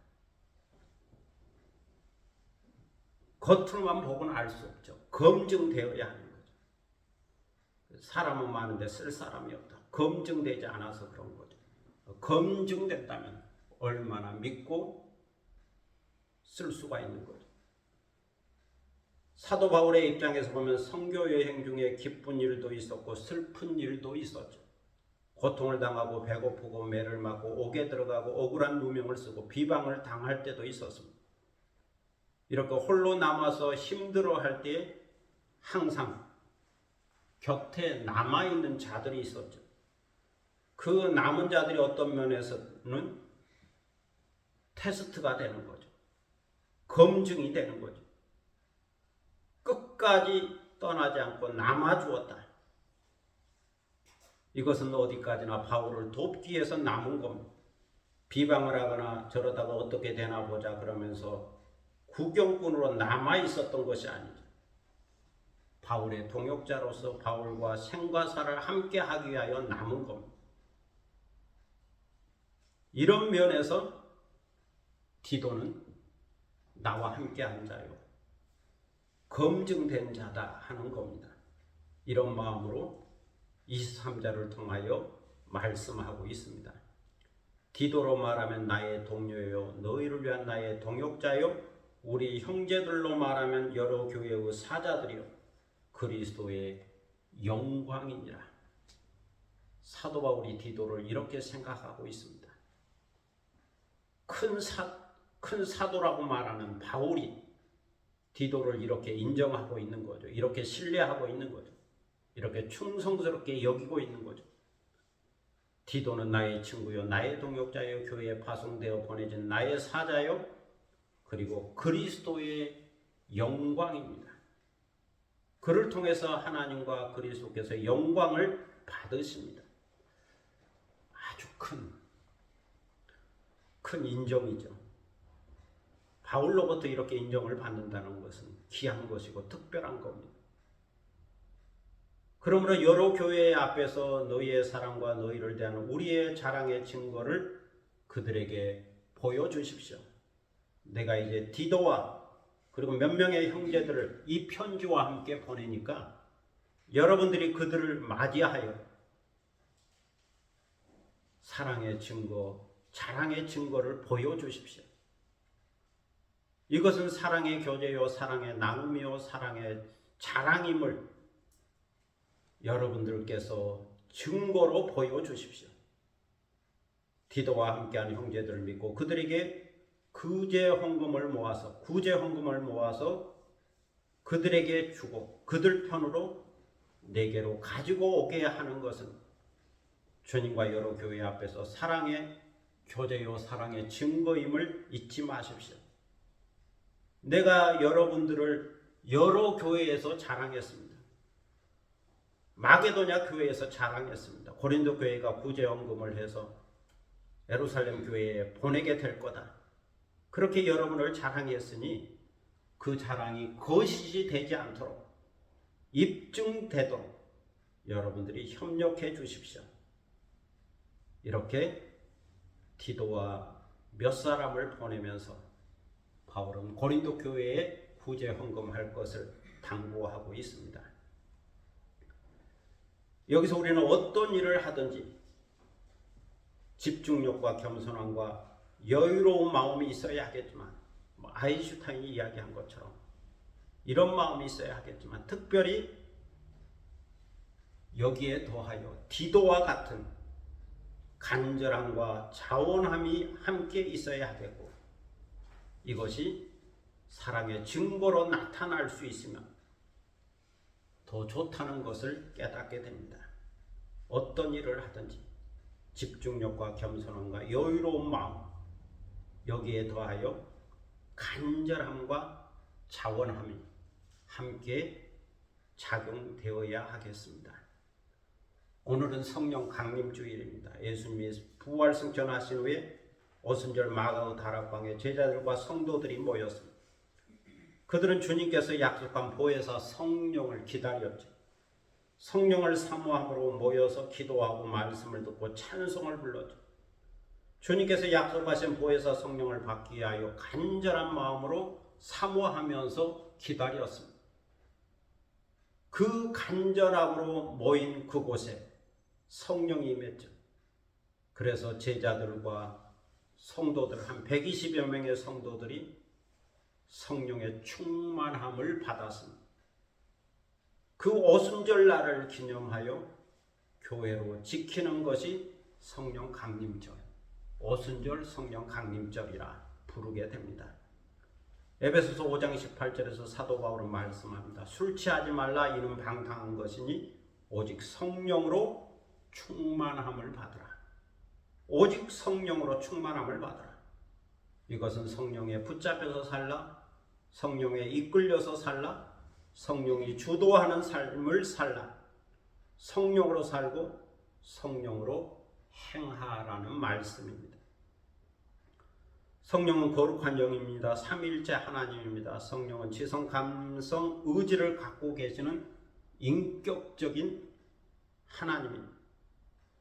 Speaker 1: 겉으로만 보고는 알 수 없죠. 검증되어야 하는 거죠. 사람은 많은데 쓸 사람이 없다. 검증되지 않아서 그런 거죠. 검증됐다면 얼마나 믿고 쓸 수가 있는 거죠. 사도 바울의 입장에서 보면 선교 여행 중에 기쁜 일도 있었고 슬픈 일도 있었죠. 고통을 당하고 배고프고 매를 맞고 옥에 들어가고 억울한 누명을 쓰고 비방을 당할 때도 있었습니다. 이렇게 홀로 남아서 힘들어할 때 항상 곁에 남아있는 자들이 있었죠. 그 남은 자들이 어떤 면에서는 테스트가 되는 거죠. 검증이 되는 거죠. 끝까지 떠나지 않고 남아주었다. 이것은 어디까지나 바울을 돕기 위해서 남은 겁니다. 비방을 하거나 저러다가 어떻게 되나 보자 그러면서 구경꾼으로 남아 있었던 것이 아니죠. 바울의 동역자로서 바울과 생과 사를 함께 하기 위하여 남은 겁니다. 이런 면에서 디도는 나와 함께 한 자요, 검증된 자다 하는 겁니다. 이런 마음으로 23절을 통하여 말씀하고 있습니다. 디도로 말하면 나의 동료요, 너희를 위한 나의 동역자요, 우리 형제들로 말하면 여러 교회의 사자들이요, 그리스도의 영광이니라. 사도 바울이 디도를 이렇게 생각하고 있습니다. 큰 사도라고 말하는 바울이 디도를 이렇게 인정하고 있는 거죠. 이렇게 신뢰하고 있는 거죠. 이렇게 충성스럽게 여기고 있는 거죠. 디도는 나의 친구요, 나의 동역자요, 교회에 파송되어 보내진 나의 사자요, 그리고 그리스도의 영광입니다. 그를 통해서 하나님과 그리스도께서 영광을 받으십니다. 아주 큰 인정이죠. 바울로부터 이렇게 인정을 받는다는 것은 귀한 것이고 특별한 겁니다. 그러므로 여러 교회 앞에서 너희의 사랑과 너희를 대한 우리의 자랑의 증거를 그들에게 보여주십시오. 내가 이제 디도와 그리고 몇 명의 형제들을 이 편지와 함께 보내니까 여러분들이 그들을 맞이하여 사랑의 증거, 자랑의 증거를 보여주십시오. 이것은 사랑의 교제요, 사랑의 나눔이요, 사랑의 자랑임을 여러분들께서 증거로 보여주십시오. 디도와 함께하는 형제들을 믿고 그들에게 구제 헌금을 모아서 그들에게 주고 그들 편으로 내게로 가지고 오게 하는 것은 주님과 여러 교회 앞에서 사랑의 교제요 사랑의 증거임을 잊지 마십시오. 내가 여러분들을 여러 교회에서 자랑했습니다. 마게도냐 교회에서 자랑했습니다. 고린도 교회가 구제헌금을 해서 예루살렘 교회에 보내게 될 거다. 그렇게 여러분을 자랑했으니 그 자랑이 거짓이 되지 않도록 입증되도록 여러분들이 협력해 주십시오. 이렇게 디도와 몇 사람을 보내면서 바울은 고린도 교회에 구제 헌금할 것을 당부하고 있습니다. 여기서 우리는 어떤 일을 하든지 집중력과 겸손함과 여유로운 마음이 있어야 하겠지만, 아인슈타인이 이야기한 것처럼 이런 마음이 있어야 하겠지만, 특별히 여기에 더하여 디도와 같은 간절함과 자원함이 함께 있어야 하겠고, 이것이 사랑의 증거로 나타날 수 있으면 더 좋다는 것을 깨닫게 됩니다. 어떤 일을 하든지 집중력과 겸손함과 여유로운 마음, 여기에 더하여 간절함과 자원함이 함께 작용되어야 하겠습니다. 오늘은 성령 강림주일입니다. 예수님이 부활 승천하신 후에 오순절 마가오 다락방에 제자들과 성도들이 모였습니다. 그들은 주님께서 약속한 보혜사 성령을 기다렸죠. 성령을 사모함으로 모여서 기도하고 말씀을 듣고 찬송을 불렀죠. 주님께서 약속하신 보혜사 성령을 받기 위하여 간절한 마음으로 사모하면서 기다렸습니다. 그 간절함으로 모인 그곳에 성령이 임했죠. 그래서 제자들과 성도들 한 120여 명의 성도들이 성령의 충만함을 받았습니다. 그 오순절 날을 기념하여 교회로 지키는 것이 성령 강림절, 오순절 성령 강림절이라 부르게 됩니다. 에베소서 5장 18절에서 사도 바울은 말씀합니다. 술 취하지 말라, 이는 방탕한 것이니 오직 성령으로 충만함을 받으라. 오직 성령으로 충만함을 받으라. 이것은 성령에 붙잡혀서 살라, 성령에 이끌려서 살라, 성령이 주도하는 삶을 살라, 성령으로 살고 성령으로 행하라는 말씀입니다. 성령은 거룩한 영입니다. 삼위일체 하나님입니다. 성령은 지성, 감성, 의지를 갖고 계시는 인격적인 하나님입니다.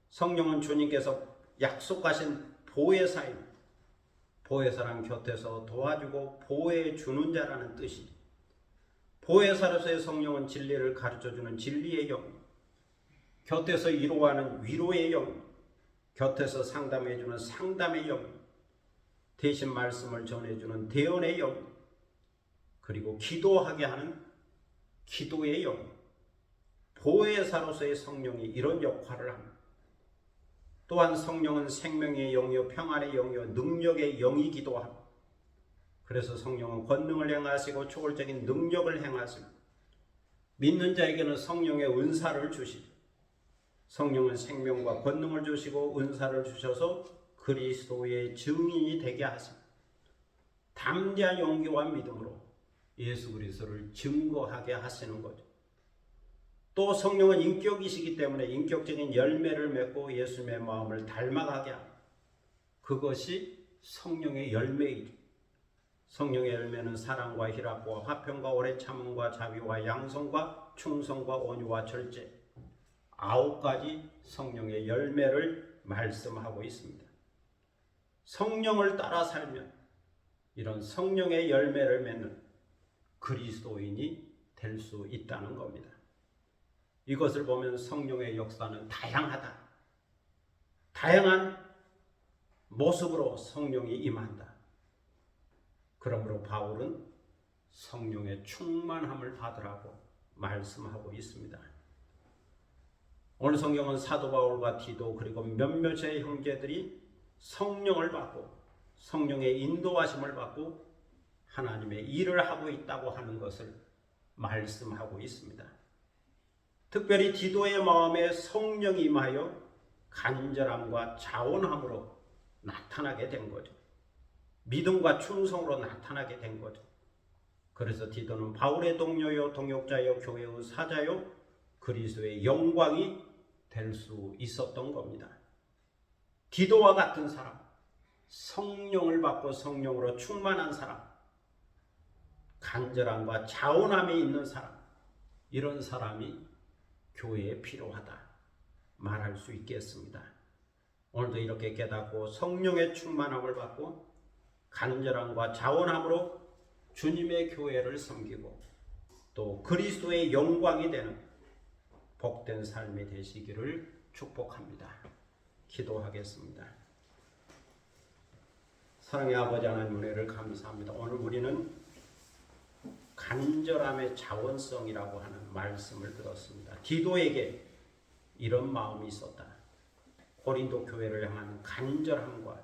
Speaker 1: 성령은 주님께서 약속하신 보혜사입니다. 보혜사란 곁에서 도와주고 보호해 주는 자라는 뜻이죠. 보혜사로서의 성령은 진리를 가르쳐주는 진리의 영, 곁에서 위로하는 위로의 영, 곁에서 상담해주는 상담의 영, 대신 말씀을 전해주는 대언의 영, 그리고 기도하게 하는 기도의 영, 보혜사로서의 성령이 이런 역할을 합니다. 또한 성령은 생명의 영이요 평안의 영이요 능력의 영이기도 합니다. 그래서 성령은 권능을 행하시고 초월적인 능력을 행하시고, 믿는 자에게는 성령의 은사를 주시죠. 성령은 생명과 권능을 주시고 은사를 주셔서 그리스도의 증인이 되게 하십니다. 담대한 용기와 믿음으로 예수 그리스도를 증거하게 하시는 거죠. 또 성령은 인격이시기 때문에 인격적인 열매를 맺고 예수님의 마음을 닮아가게 합니다. 그것이 성령의 열매이죠. 성령의 열매는 사랑과 희락과 화평과 오래 참음과 자비와 양성과 충성과 온유와 절제, 9가지 성령의 열매를 말씀하고 있습니다. 성령을 따라 살면 이런 성령의 열매를 맺는 그리스도인이 될 수 있다는 겁니다. 이것을 보면 성령의 역사는 다양하다. 다양한 모습으로 성령이 임한다. 그러므로 바울은 성령의 충만함을 받으라고 말씀하고 있습니다. 오늘 성경은 사도 바울과 디도 그리고 몇몇의 형제들이 성령을 받고 성령의 인도하심을 받고 하나님의 일을 하고 있다고 하는 것을 말씀하고 있습니다. 특별히 디도의 마음에 성령이 임하여 간절함과 자원함으로 나타나게 된 거죠. 믿음과 충성으로 나타나게 된 거죠. 그래서 디도는 바울의 동료요 동역자요 교회의 사자요 그리스도의 영광이 될 수 있었던 겁니다. 디도와 같은 사람, 성령을 받고 성령으로 충만한 사람, 간절함과 자원함이 있는 사람, 이런 사람이 교회에 필요하다 말할 수 있겠습니다. 오늘도 이렇게 깨닫고 성령의 충만함을 받고 간절함과 자원함으로 주님의 교회를 섬기고 또 그리스도의 영광이 되는 복된 삶이 되시기를 축복합니다. 기도하겠습니다. 사랑의 아버지 하나님 은혜를 감사합니다. 오늘 우리는 간절함의 자원성이라고 하는 말씀을 들었습니다. 디도에게 이런 마음이 있었다. 고린도 교회를 향한 간절함과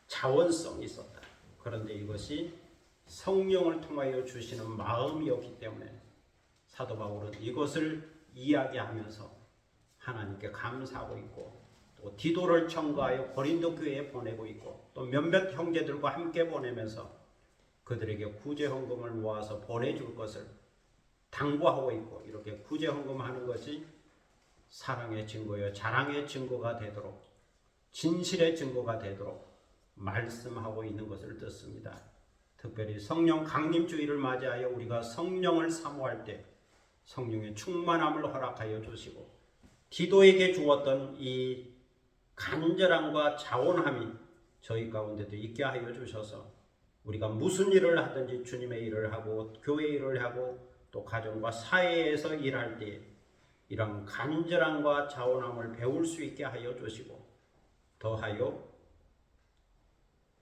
Speaker 1: 자원성이 있었다. 그런데 이것이 성령을 통하여 주시는 마음이었기 때문에 사도 바울은 이것을 이야기하면서 하나님께 감사하고 있고 또 디도를 청구하여 고린도 교회에 보내고 있고 또 몇몇 형제들과 함께 보내면서 그들에게 구제헌금을 모아서 보내줄 것을 당부하고 있고 이렇게 구제헌금하는 것이 사랑의 증거여 자랑의 증거가 되도록 진실의 증거가 되도록 말씀하고 있는 것을 듣습니다. 특별히 성령 강림주의를 맞이하여 우리가 성령을 사모할 때 성령의 충만함을 허락하여 주시고 디도에게 주었던 이 간절함과 자원함이 저희 가운데도 있게 하여 주셔서 우리가 무슨 일을 하든지 주님의 일을 하고 교회 일을 하고 또 가정과 사회에서 일할 때 이런 간절함과 자원함을 배울 수 있게 하여 주시고 더하여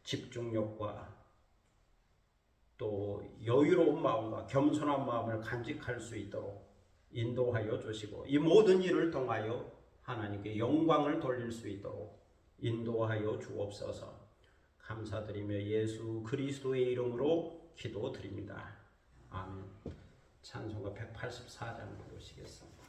Speaker 1: 집중력과 또 여유로운 마음과 겸손한 마음을 간직할 수 있도록 인도하여 주시고 이 모든 일을 통하여 하나님께 영광을 돌릴 수 있도록 인도하여 주옵소서. 감사드리며 예수 그리스도의 이름으로 기도드립니다. 아멘. 찬송가 184장 부르시겠습니다.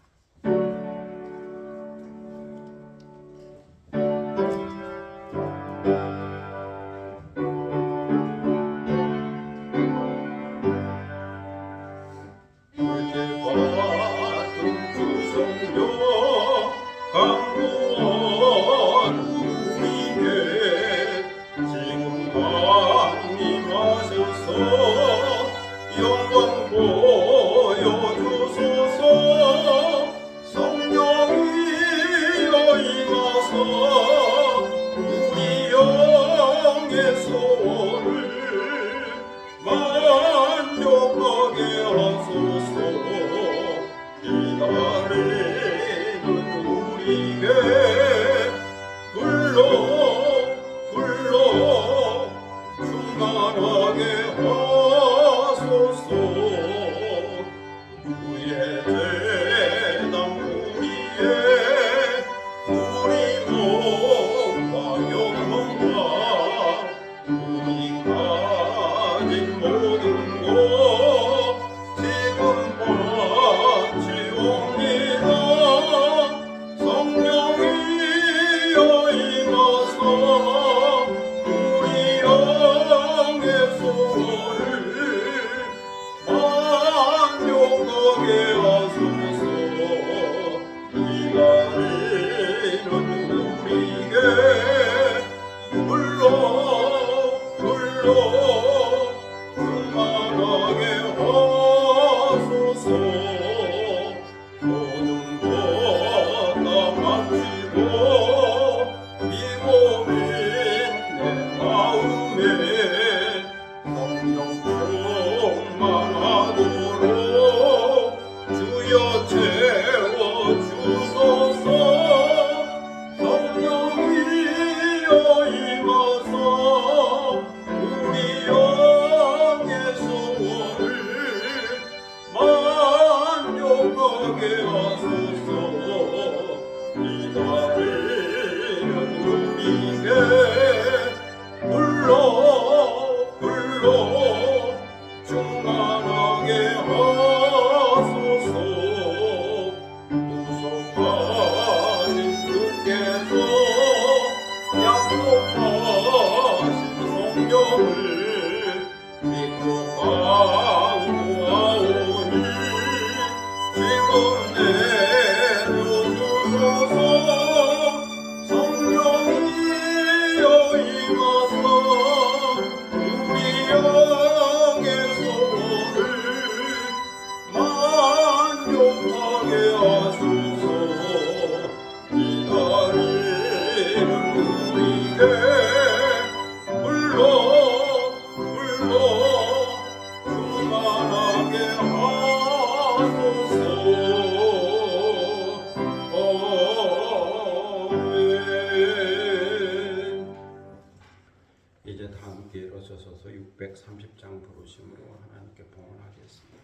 Speaker 1: 이제 다 함께 일어서서 630장 부르심으로 하나님께 봉헌하겠습니다.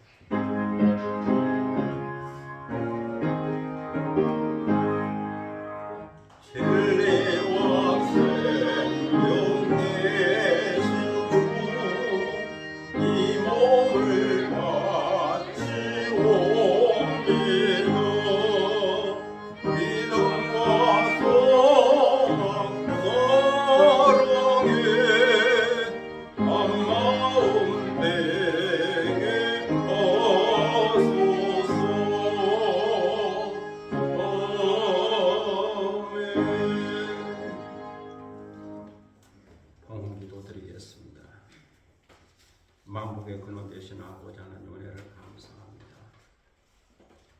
Speaker 1: 만복의 근원 되신 아버지 하나님 은혜를 감사합니다.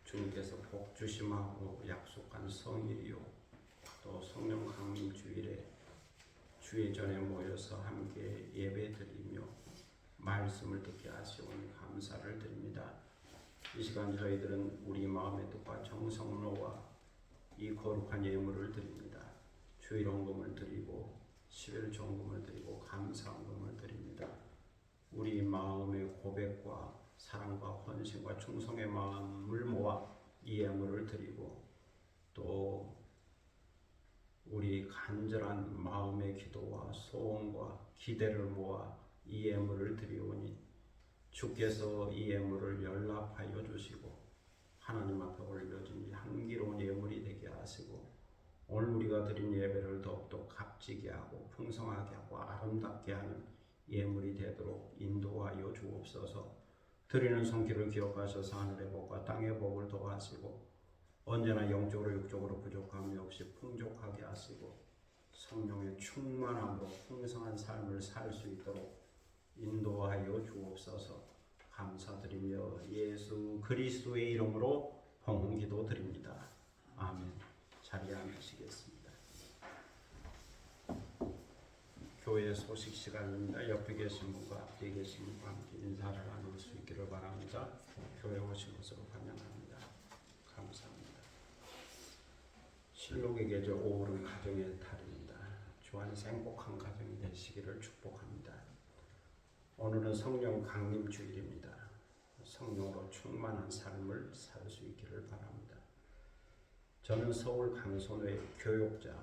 Speaker 1: 주님께서 복 주심하고 약속한 성일이요 또 성령 강림 주일에 주의 전에 모여서 함께 예배드리며 말씀을 듣게 하시오니 감사를 드립니다. 이 시간 저희들은 우리 마음의 뜻과 정성로와 이 거룩한 예물을 드립니다. 주일 헌금을 드리고 11 종금을 드리고 감사 헌금을 드립니다. 우리 마음의 고백과 사랑과 헌신과 충성의 마음을 모아 이 예물을 드리고 또 우리 간절한 마음의 기도와 소원과 기대를 모아 이 예물을 드리오니 주께서 이 예물을 연락하여 주시고 하나님 앞에 올려진 향기로운 예물이 되게 하시고 오늘 우리가 드린 예배를 더욱더 값지게 하고 풍성하게 하고 아름답게 하는 예물이 되도록 인도하여 주옵소서. 드리는 손길을 기억하셔서 하늘의 복과 땅의 복을 더하시고 언제나 영적으로 육적으로 부족함이 없이 풍족하게 하시고 성령의 충만함으로 풍성한 삶을 살 수 있도록 인도하여 주옵소서. 감사드리며 예수 그리스도의 이름으로 봉헌기도 드립니다. 아멘. 자리에 앉으시겠습니다. 교회 소식 시간입니다. 옆에 계신 분과 앞에 계신 분과 함께 인사를 나눌 수 있기를 바랍니다. 교회 오신 것으로 환영합니다. 감사합니다. 실록의 계절 5월은 가정의 달입니다. 주 안에서 행복한 가정이 되시기를 축복합니다. 오늘은 성령 강림 주일입니다. 성령으로 충만한 삶을 살 수 있기를 바랍니다. 저는 서울 강선회 교육자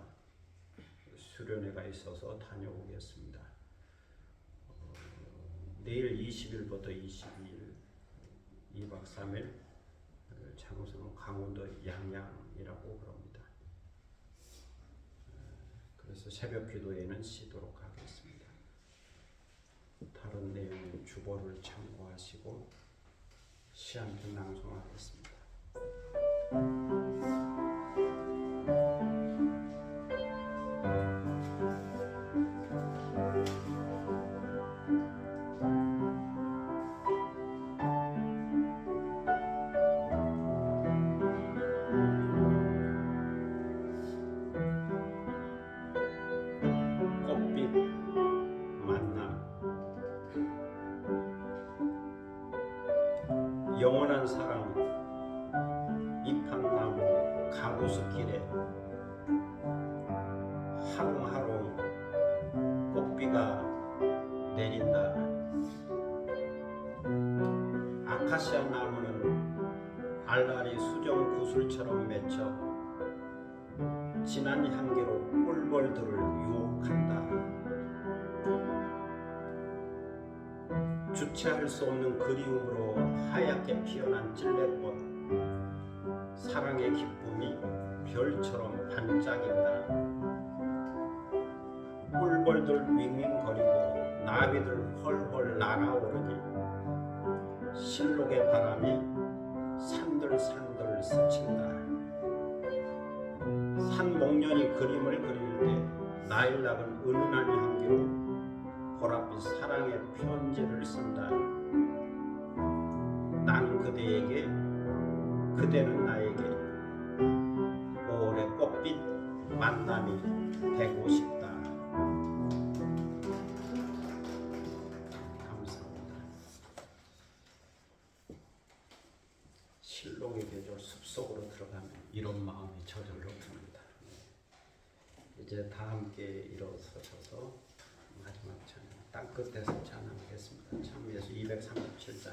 Speaker 1: 수련회가 있어서 다녀오겠습니다. 내일 20일부터 22일 2박 3일 장소는 강원도 양양이라고 그럽니다. 그래서 새벽 기도회는 쉬도록 하겠습니다. 다른 내용은 주보를 참고하시고 시 한 편 낭송하겠습니다. 영원한 사랑 이판나무 가구숲길에 하롱하롱 꽃비가 내린다. 아카시아 나무는 알알이 수정 구슬처럼 맺혀 진한 향기로 꿀벌들을 유혹한다. 주체할 수 없는 그리움으로 하얗게 피어난 찔레꽃, 사랑의 기쁨이 별처럼 반짝인다. 꿀벌들 윙윙거리고 나비들 헐헐 날아오르니 실록의 바람이 산들산들 스친다. 산목련이 그림을 그릴 때 나일락은 은은한 향기로 보랏빛 사랑의 편지를 쓴다. 나는 그대에게, 그대는 나에게 올해 꽃빛 만남이 되고 싶다. 감사합니다. 실록의 계절 숲속으로 들어가면 이런 마음이 저절로 듭니다. 이제 다 함께 일어서셔서 마지막 찬양 땅끝에서 찬양하겠습니다. 참여해서 237장.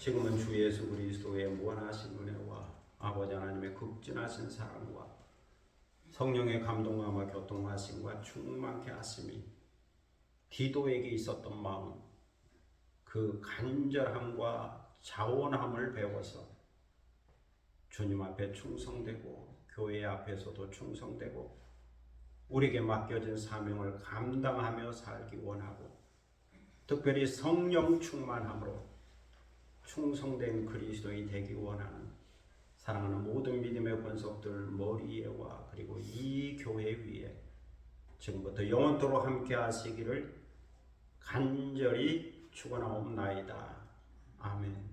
Speaker 1: 지금은 주 예수 그리스도의 무한하신 은혜와 아버지 하나님의 극진하신 사랑과 성령의 감동함과 교통하심과 충만케 하심이 디도에게 있었던 마음, 그 간절함과 자원함을 배워서 주님 앞에 충성되고 교회 앞에서도 충성되고 우리에게 맡겨진 사명을 감당하며 살기 원하고 특별히 성령 충만함으로 충성된 그리스도인이 되기 원하는 사랑하는 모든 믿음의 권속들 머리에와 그리고 이 교회 위에 지금부터 영원토록 함께 하시기를 간절히 축원하옵나이다. 아멘.